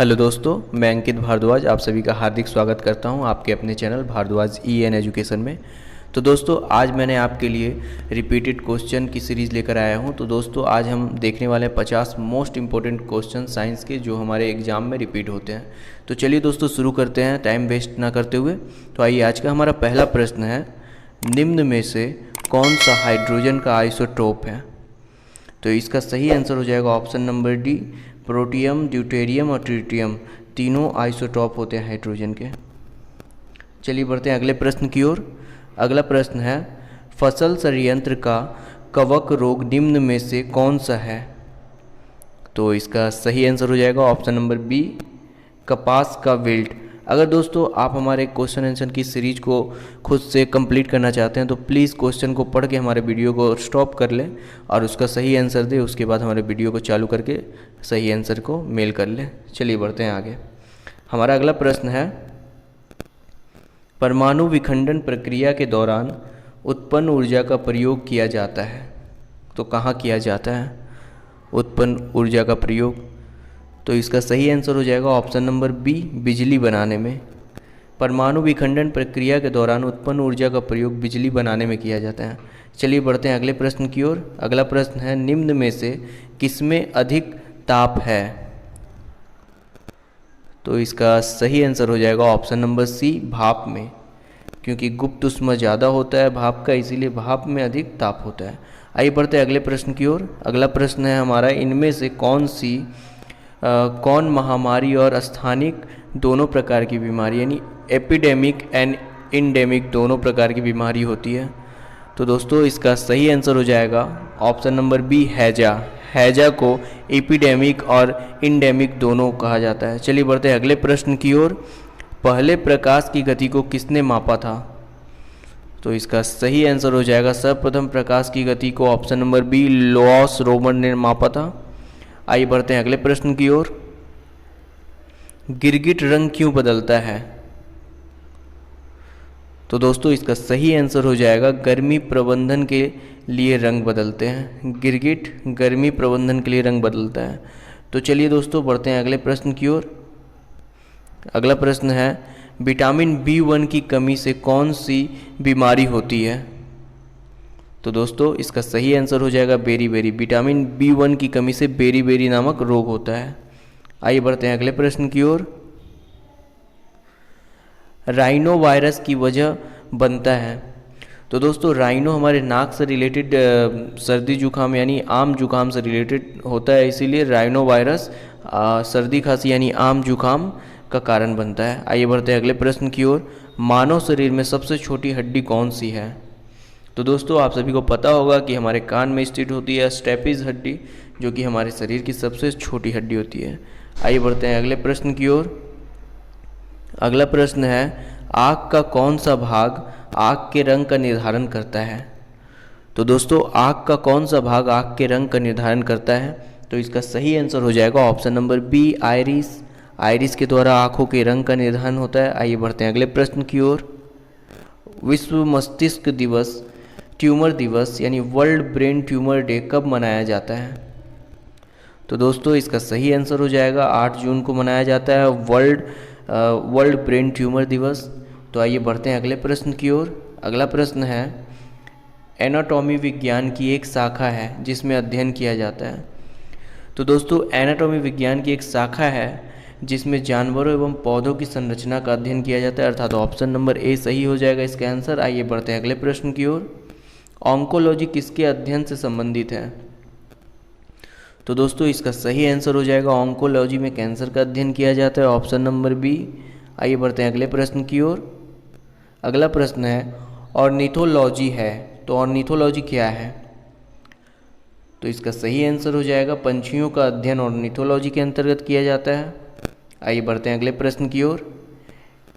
Hello दोस्तों, मैं अंकित भारद्वाज आप सभी का हार्दिक स्वागत करता हूं आपके अपने चैनल भारद्वाज EN एजुकेशन में। तो दोस्तों आज मैंने आपके लिए रिपीटेड क्वेश्चन की सीरीज़ लेकर आया हूं। तो दोस्तों आज हम देखने वाले हैं 50 मोस्ट इंपॉर्टेंट क्वेश्चन साइंस के जो हमारे एग्जाम में रिपीट होते हैं। तो चलिए दोस्तों शुरू करते हैं टाइम वेस्ट ना करते हुए। तो आइए, आज का हमारा पहला प्रश्न है, निम्न में से कौन सा हाइड्रोजन का आइसोटोप है? तो इसका सही आंसर हो जाएगा option number D, protium, deuterium और ट्रिटियम तीनों आइसोटॉप होते हैं हाइड्रोजन के। चलिए बढ़ते हैं अगले प्रश्न की ओर। अगला प्रश्न है, फसल संयंत्र का कवक रोग निम्न में से कौन सा है? तो इसका सही आंसर हो जाएगा ऑप्शन नंबर बी, कपास का विल्ट। अगर दोस्तों आप हमारे क्वेश्चन आंसर की सीरीज को खुद से कंप्लीट करना चाहते हैं तो प्लीज़ क्वेश्चन को पढ़ के हमारे वीडियो को स्टॉप कर लें और उसका सही आंसर दें। उसके बाद हमारे वीडियो को चालू करके सही आंसर को मेल कर लें। चलिए बढ़ते हैं आगे। हमारा अगला प्रश्न है, परमाणु विखंडन प्रक्रिया के दौरान उत्पन्न ऊर्जा का प्रयोग किया जाता है। तो कहाँ किया जाता है उत्पन्न ऊर्जा का प्रयोग? तो इसका सही आंसर हो जाएगा ऑप्शन नंबर बी, बिजली बनाने में। परमाणु विखंडन प्रक्रिया के दौरान उत्पन्न ऊर्जा का प्रयोग बिजली बनाने में किया जाता है। चलिए बढ़ते हैं अगले प्रश्न की ओर। अगला प्रश्न है, निम्न में से किसमें अधिक ताप है? तो इसका सही आंसर हो जाएगा ऑप्शन नंबर सी, भाप में। क्योंकि गुप्त ऊष्मा ज़्यादा होता है भाप का, इसीलिए भाप में अधिक ताप होता है। आइए बढ़ते हैं अगले प्रश्न की ओर। अगला प्रश्न है हमारा, इनमें से कौन महामारी और स्थानिक दोनों प्रकार की बीमारी यानी एपिडेमिक एंड इंडेमिक दोनों प्रकार की बीमारी होती है? तो दोस्तों इसका सही आंसर हो जाएगा ऑप्शन नंबर बी, हैजा। हैजा को एपिडेमिक और इंडेमिक दोनों कहा जाता है। चलिए बढ़ते हैं अगले प्रश्न की ओर। पहले प्रकाश की गति को किसने मापा था? तो इसका सही आंसर हो जाएगा सर्वप्रथम प्रकाश की गति को option number B, Lewis Roman ने मापा था। आइए बढ़ते हैं अगले प्रश्न की ओर। गिरगिट रंग क्यों बदलता है? तो दोस्तों इसका सही आंसर हो जाएगा गर्मी प्रबंधन के लिए रंग बदलते हैं। गिरगिट गर्मी प्रबंधन के लिए रंग बदलता है। तो चलिए दोस्तों बढ़ते हैं अगले प्रश्न की ओर। अगला प्रश्न है, विटामिन B1 की कमी से कौन सी बीमारी होती है? तो दोस्तों इसका सही आंसर हो जाएगा बेरी। विटामिन B1 की कमी से बेरी नामक रोग होता है। आइए बढ़ते हैं अगले प्रश्न की ओर। राइनो वायरस की वजह बनता है। तो दोस्तों राइनो हमारे नाक से रिलेटेड सर्दी जुकाम यानी आम जुकाम से रिलेटेड होता है, इसीलिए राइनो वायरस सर्दी खांसी यानी आम जुकाम का कारण बनता है। आइए बढ़ते हैं अगले प्रश्न की ओर। मानव शरीर में सबसे छोटी हड्डी कौन सी है? तो दोस्तों आप सभी को पता होगा कि हमारे कान में स्थित होती है स्टेपिस हड्डी, जो कि हमारे शरीर की सबसे छोटी हड्डी होती है। आइए बढ़ते हैं अगले प्रश्न की ओर। अगला प्रश्न है, आँख का कौन सा भाग आँख के रंग का निर्धारण करता है? तो दोस्तों आँख का कौन सा भाग आँख के रंग का निर्धारण करता है? तो इसका सही आंसर हो जाएगा option number B, iris. Iris के द्वारा आँखों के रंग का निर्धारण होता है। आइए बढ़ते हैं अगले प्रश्न की ओर। विश्व मस्तिष्क दिवस, ट्यूमर दिवस यानी वर्ल्ड ब्रेन ट्यूमर डे कब मनाया जाता है? तो दोस्तों इसका सही आंसर हो जाएगा 8 जून को मनाया जाता है वर्ल्ड ब्रेन ट्यूमर दिवस। तो आइए बढ़ते हैं अगले प्रश्न की ओर। अगला प्रश्न है, एनाटॉमी विज्ञान की एक शाखा है जिसमें अध्ययन किया जाता है। तो दोस्तों एनाटॉमी विज्ञान की एक शाखा है जिसमें जानवरों एवं पौधों की संरचना का अध्ययन किया जाता है, अर्थात ऑप्शन नंबर ए सही हो जाएगा इसका आंसर। आइए बढ़ते हैं अगले प्रश्न की ओर। ऑन्कोलॉजी किसके अध्ययन से संबंधित है? तो दोस्तों इसका सही आंसर हो जाएगा ऑन्कोलॉजी में कैंसर का अध्ययन किया जाता है, ऑप्शन नंबर बी। आइए बढ़ते हैं अगले प्रश्न की ओर। अगला प्रश्न है, ऑर्निथोलॉजी है, तो ऑर्निथोलॉजी क्या है? तो इसका सही आंसर हो जाएगा पंछियों का अध्ययन ऑर्निथोलॉजी के अंतर्गत किया जाता है। आइए बढ़ते हैं अगले प्रश्न की ओर।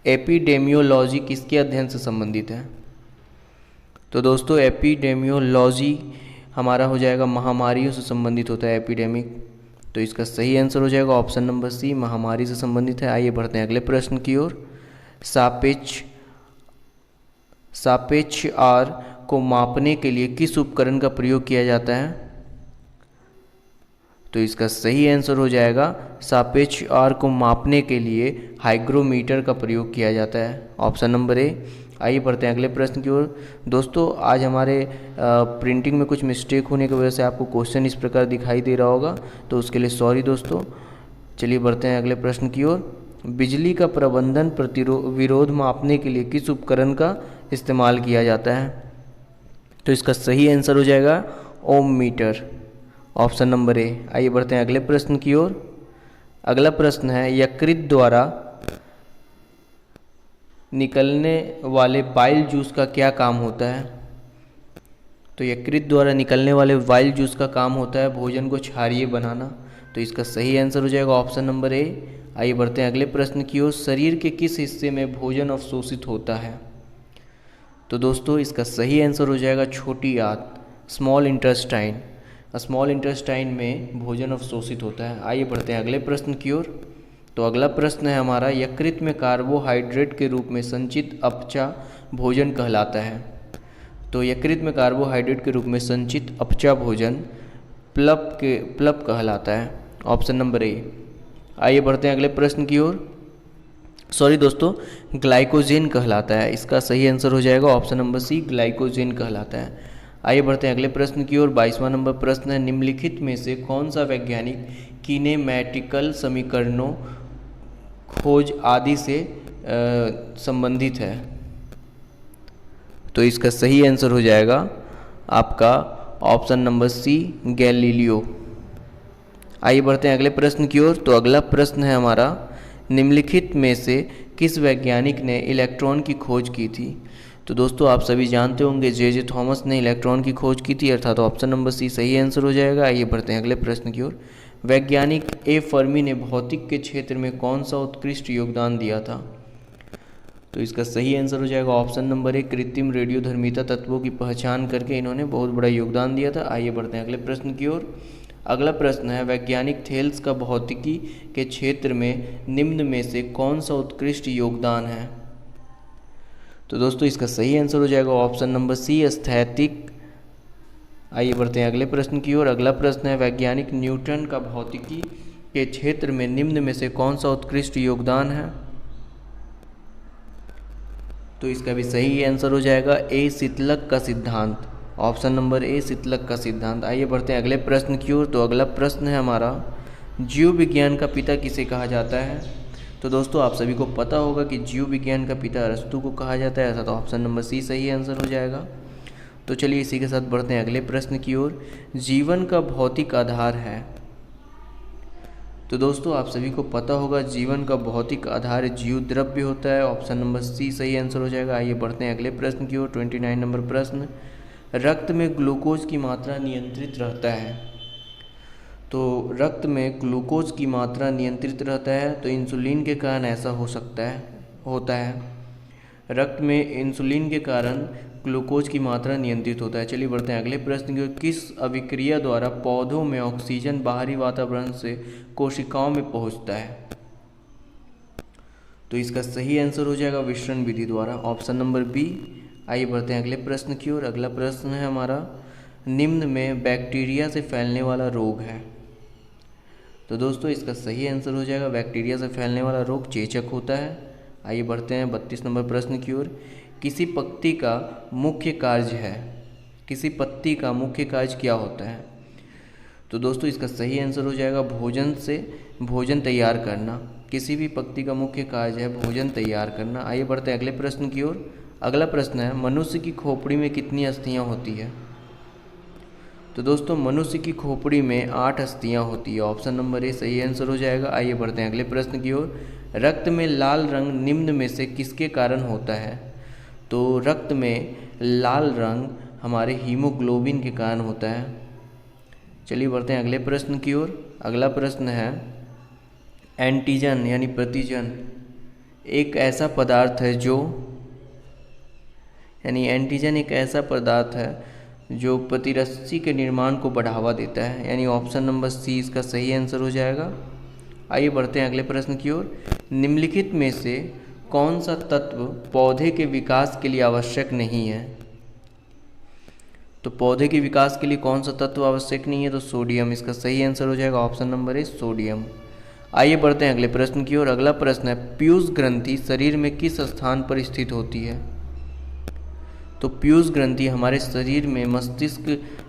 एपिडेमियोलॉजी किसके अध्ययन से संबंधित है? तो दोस्तों एपिडेमियोलॉजी हमारा हो जाएगा महामारियों से संबंधित होता है, एपिडेमिक। तो इसका सही आंसर हो जाएगा ऑप्शन नंबर सी, महामारी से संबंधित है। आइए बढ़ते हैं अगले प्रश्न की ओर। सापेक्ष आर को मापने के लिए किस उपकरण का प्रयोग किया जाता है? तो इसका सही आंसर हो जाएगा सापेक्ष आर को मापने के लिए हाइग्रोमीटर का प्रयोग किया जाता है, ऑप्शन नंबर ए। आइए बढ़ते हैं अगले प्रश्न की ओर। दोस्तों आज हमारे प्रिंटिंग में कुछ मिस्टेक होने की वजह से आपको क्वेश्चन इस प्रकार दिखाई दे रहा होगा, तो उसके लिए सॉरी दोस्तों। चलिए बढ़ते हैं अगले प्रश्न की ओर। बिजली का प्रबंधन विरोध मापने के लिए किस उपकरण का इस्तेमाल किया जाता है? तो इसका सही आंसर हो जाएगा ओम मीटर, ऑप्शन नंबर ए। आइए बढ़ते हैं अगले प्रश्न की ओर। अगला प्रश्न है यकृत द्वारा निकलने वाले बाइल जूस का क्या काम होता है? तो यकृत द्वारा निकलने वाले बाइल जूस का काम होता है भोजन को क्षारीय बनाना, तो इसका सही आंसर हो जाएगा ऑप्शन नंबर ए। आइए बढ़ते हैं अगले प्रश्न की ओर। शरीर के किस हिस्से में भोजन अवशोषित होता है? तो दोस्तों इसका सही आंसर हो जाएगा छोटी आंत, स्मॉल इंटेस्टाइन। स्मॉल इंटेस्टाइन में भोजन अवशोषित होता है। आइए बढ़ते हैं अगले प्रश्न की ओर। तो अगला प्रश्न है हमारा यकृत में कार्बोहाइड्रेट के रूप में संचित अपचा भोजन कहलाता है? तो यकृत में कार्बोहाइड्रेट के रूप में संचित अपचा भोजन प्लब कहलाता है, ऑप्शन नंबर ए। आइए बढ़ते हैं अगले प्रश्न की ओर। सॉरी दोस्तों, ग्लाइकोजेन कहलाता है। इसका सही आंसर हो जाएगा ऑप्शन नंबर सी, ग्लाइकोजेन कहलाता है। आइए बढ़ते हैं अगले प्रश्न की ओर। 22वां नंबर प्रश्न है निम्नलिखित में से कौन सा वैज्ञानिक कीनेमैटिकल समीकरणों खोज आदि से संबंधित है? तो इसका सही आंसर हो जाएगा आपका ऑप्शन नंबर सी, गैलीलियो। आइए बढ़ते हैं अगले प्रश्न की ओर। तो अगला प्रश्न है हमारा निम्नलिखित में से किस वैज्ञानिक ने इलेक्ट्रॉन की खोज की थी? तो दोस्तों आप सभी जानते होंगे जे थॉमस ने इलेक्ट्रॉन की खोज की थी, अर्थात ऑप्शन नंबर सी सही आंसर हो जाएगा। आइए बढ़ते हैं अगले प्रश्न की ओर। वैज्ञानिक ए फर्मी ने भौतिक के क्षेत्र में कौन सा उत्कृष्ट योगदान दिया था? तो इसका सही आंसर हो जाएगा ऑप्शन नंबर ए, कृत्रिम रेडियोधर्मिता तत्वों की पहचान करके इन्होंने बहुत बड़ा योगदान दिया था। आइए बढ़ते हैं अगले प्रश्न की ओर। अगला प्रश्न है वैज्ञानिक थेल्स का भौतिकी के क्षेत्र में निम्न में से कौन सा उत्कृष्ट योगदान है? तो दोस्तों इसका सही आंसर हो जाएगा ऑप्शन नंबर सी, स्थैतिक। आइए बढ़ते हैं अगले प्रश्न की ओर। अगला प्रश्न है वैज्ञानिक न्यूटन का भौतिकी के क्षेत्र में निम्न में से कौन सा उत्कृष्ट योगदान है? तो इसका भी सही आंसर हो जाएगा ए, शीतलक का सिद्धांत, ऑप्शन नंबर ए, शीतलक का सिद्धांत। आइए बढ़ते हैं अगले प्रश्न की ओर। तो अगला प्रश्न है हमारा जीव विज्ञान का पिता किसे कहा जाता है? तो दोस्तों आप सभी को पता होगा कि जीव विज्ञान का पिता अरस्तु को कहा जाता है, तो ऑप्शन नंबर सी सही आंसर हो जाएगा। तो चलिए इसी के साथ बढ़ते हैं अगले प्रश्न की ओर। जीवन का भौतिक आधार है? तो दोस्तों आप सभी को पता होगा जीवन का भौतिक आधार जीव द्रव्य होता है, ऑप्शन नंबर सी सही आंसर हो जाएगा। आइए बढ़ते हैं अगले प्रश्न की ओर। 29 नंबर प्रश्न, रक्त में ग्लूकोज की मात्रा नियंत्रित रहता है? तो रक्त में ग्लूकोज की मात्रा नियंत्रित रहता है, तो इंसुलिन के कारण ऐसा होता है। रक्त में इंसुलिन के कारण ग्लूकोज की मात्रा नियंत्रित होता है। चलिए बढ़ते हैं अगले प्रश्न की ओर। किस अभिक्रिया द्वारा पौधों में ऑक्सीजन बाहरी वातावरण से कोशिकाओं में पहुंचता है? तो इसका सही आंसर हो जाएगा विसरण विधि द्वारा, ऑप्शन नंबर बी। आइए बढ़ते हैं अगले प्रश्न की ओर। अगला प्रश्न है हमारा निम्न में बैक्टीरिया से फैलने वाला रोग है? तो दोस्तों इसका सही आंसर हो जाएगा बैक्टीरिया से फैलने वाला रोग चेचक होता है। आइए बढ़ते हैं 32 नंबर प्रश्न की ओर। किसी पत्ती का मुख्य कार्य क्या होता है? तो दोस्तों इसका सही आंसर हो जाएगा भोजन तैयार करना। किसी भी पत्ती का मुख्य कार्य है भोजन तैयार करना। आइए बढ़ते हैं अगले प्रश्न की ओर। अगला प्रश्न है मनुष्य की खोपड़ी में कितनी अस्थियां होती है? तो दोस्तों मनुष्य की खोपड़ी में 8 अस्थियां होती है, ऑप्शन नंबर ए सही आंसर हो जाएगा। आइए बढ़ते हैं अगले प्रश्न की ओर। रक्त में लाल रंग निम्न में से किसके कारण होता है? तो रक्त में लाल रंग हमारे हीमोग्लोबिन के कारण होता है। चलिए बढ़ते हैं अगले प्रश्न की ओर। अगला प्रश्न है एंटीजन यानी प्रतिजन एक ऐसा पदार्थ है एंटीजन एक ऐसा पदार्थ है जो प्रतिरक्षी के निर्माण को बढ़ावा देता है, यानी ऑप्शन नंबर सी इसका सही आंसर हो जाएगा। आइए बढ़ते हैं अगले प्रश्न की ओर। निम्नलिखित में से कौन सा तत्व पौधे के विकास के लिए आवश्यक नहीं है? तो पौधे के विकास के लिए कौन सा तत्व आवश्यक नहीं है, तो सोडियम। इसका सही आंसर हो जाएगा ऑप्शन नंबर ए सोडियम। आइए बढ़ते हैं अगले प्रश्न की ओर। अगला प्रश्न है, पीयूष ग्रंथि शरीर में किस स्थान पर स्थित होती है? तो पीयूष ग्रंथि हमारे शरीर में मस्तिष्क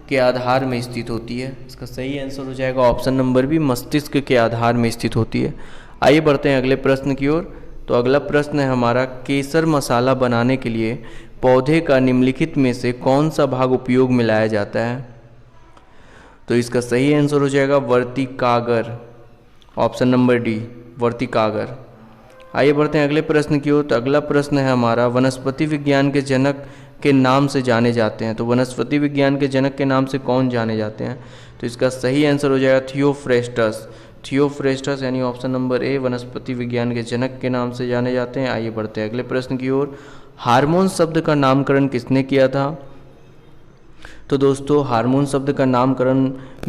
के आधार में स्थित होती है। इसका सही आंसर हो जाएगा ऑप्शन नंबर बी, मस्तिष्क के आधार में स्थित होती है। आइए बढ़ते हैं अगले प्रश्न की ओर। तो अगला प्रश्न है हमारा, केसर मसाला बनाने के लिए पौधे का निम्नलिखित में से कौन सा भाग उपयोग में लाया जाता है? तो इसका सही आंसर हो जाएगा वर्तिकागर, ऑप्शन नंबर डी, वर्तिकागर। आइए बढ़ते हैं अगले प्रश्न की ओर। तो अगला प्रश्न है हमारा, वनस्पति विज्ञान के जनक के नाम से जाने जाते हैं। तो वनस्पति विज्ञान के जनक के नाम से कौन जाने जाते हैं? तो इसका सही आंसर हो जाएगा थियोफ्रेस्टस। थियोफ्रेस्टस यानी ऑप्शन नंबर ए वनस्पति विज्ञान के जनक के नाम से जाने जाते हैं। आइए बढ़ते हैं अगले प्रश्न की ओर। हार्मोन शब्द का नामकरण किसने किया था? तो दोस्तों हार्मोन शब्द का नामकरण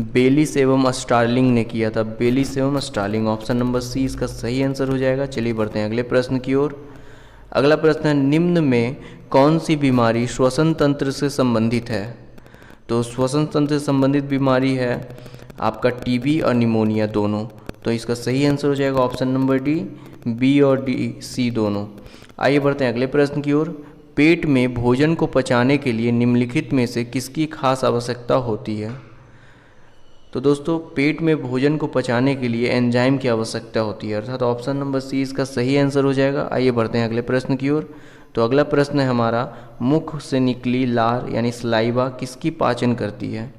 बेलिस एवं स्टार्लिंग ने किया था। बेलिस एवं स्टार्लिंग, ऑप्शन नंबर सी इसका सही आंसर हो जाएगा। चलिए बढ़ते हैं अगले प्रश्न की ओर। अगला प्रश्न है, निम्न में कौन सी बीमारी श्वसन तंत्र से संबंधित है? तो श्वसन तंत्र से संबंधित बीमारी है आपका टीबी और निमोनिया दोनों। तो इसका सही आंसर हो जाएगा ऑप्शन नंबर डी, बी और डी, सी दोनों। आइए बढ़ते हैं अगले प्रश्न की ओर। पेट में भोजन को पचाने के लिए निम्नलिखित में से किसकी खास आवश्यकता होती है? तो दोस्तों पेट में भोजन को पचाने के लिए एंजाइम की आवश्यकता होती है, अर्थात ऑप्शन नंबर सी इसका सही आंसर हो जाएगा। आइए बढ़ते हैं अगले प्रश्न की ओर। तो अगला प्रश्न है हमारा, मुख से निकली लार यानी स्लाइवा किसकी पाचन करती है?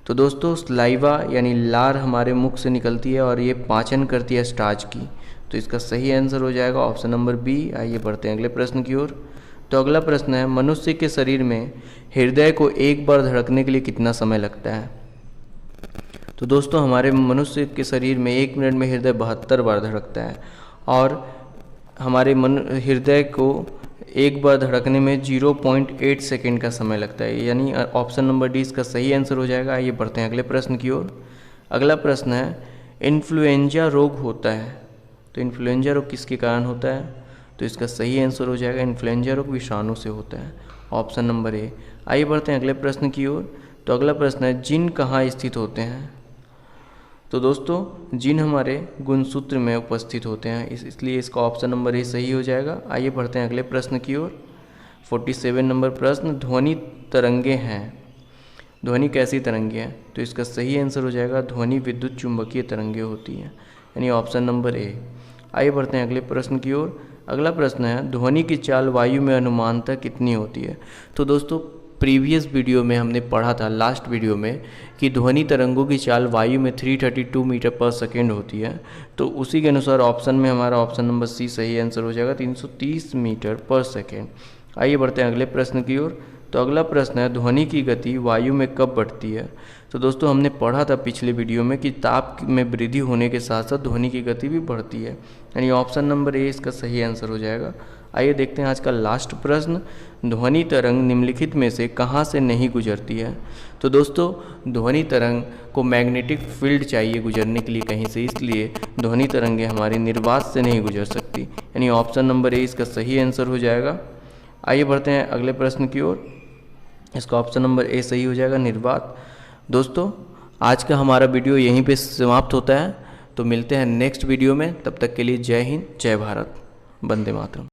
तो दोस्तों स्लाइवा यानी लार हमारे मुख से निकलती है और ये पाचन करती है स्टार्च की। तो इसका सही आंसर हो जाएगा ऑप्शन नंबर बी। आइए बढ़ते हैं अगले प्रश्न की ओर। तो अगला प्रश्न है, मनुष्य के शरीर में हृदय को एक बार धड़कने के लिए कितना समय लगता है? तो दोस्तों हमारे मनुष्य के शरीर में 1 मिनट में हृदय 72 बार धड़कता है और हमारे हृदय को एक बार धड़कने में 0.8 सेकेंड का समय लगता है, यानी ऑप्शन नंबर डी इसका सही आंसर हो जाएगा। आइए बढ़ते हैं अगले प्रश्न की ओर। अगला प्रश्न है, इन्फ्लुएंजा रोग होता है, तो इन्फ्लुएंजा रोग किसके कारण होता है? तो इसका सही आंसर हो जाएगा इन्फ्लुएंजा रोग विषाणु से होता है, ऑप्शन नंबर ए। आइए बढ़ते हैं अगले प्रश्न की ओर। तो अगला प्रश्न है, जिन कहाँ स्थित होते हैं? तो दोस्तों जिन हमारे गुणसूत्र में उपस्थित होते हैं, इसलिए इसका ऑप्शन नंबर ए सही हो जाएगा। आइए बढ़ते हैं अगले प्रश्न की ओर। 47 नंबर प्रश्न, ध्वनि तरंगे हैं, ध्वनि कैसी तरंगे हैं? तो इसका सही आंसर हो जाएगा ध्वनि विद्युत चुंबकीय तरंगे होती हैं, यानी ऑप्शन नंबर ए। आइए बढ़ते हैं अगले प्रश्न की ओर। अगला प्रश्न है, ध्वनि की चाल वायु में अनुमानतः कितनी होती है? तो दोस्तों प्रीवियस वीडियो में हमने पढ़ा था, लास्ट वीडियो में, कि ध्वनि तरंगों की चाल वायु में 332 मीटर पर सेकेंड होती है। तो उसी के अनुसार ऑप्शन में हमारा ऑप्शन नंबर सी सही आंसर हो जाएगा 330 मीटर पर सेकेंड। आइए बढ़ते हैं अगले प्रश्न की ओर। तो अगला प्रश्न है, ध्वनि की गति वायु में कब बढ़ती है? तो दोस्तों हमने पढ़ा था पिछले वीडियो में कि ताप में वृद्धि होने के साथ साथ ध्वनि की गति भी बढ़ती है, यानी ऑप्शन नंबर ए इसका सही आंसर हो जाएगा। आइए देखते हैं आज का लास्ट प्रश्न, ध्वनि तरंग निम्नलिखित में से कहाँ से नहीं गुजरती है? तो दोस्तों ध्वनि तरंग को मैग्नेटिक फील्ड चाहिए गुजरने के लिए कहीं से, इसलिए ध्वनि तरंगें हमारी निर्वात से नहीं गुजर सकती, यानी ऑप्शन नंबर ए इसका सही आंसर हो जाएगा। आइए बढ़ते हैं अगले प्रश्न की ओर। इसका ऑप्शन नंबर ए सही हो जाएगा, निर्वात। दोस्तों आज का हमारा वीडियो यहीं पे समाप्त होता है, तो मिलते हैं नेक्स्ट वीडियो में। तब तक के लिए जय हिंद, जय भारत, वंदे मातरम।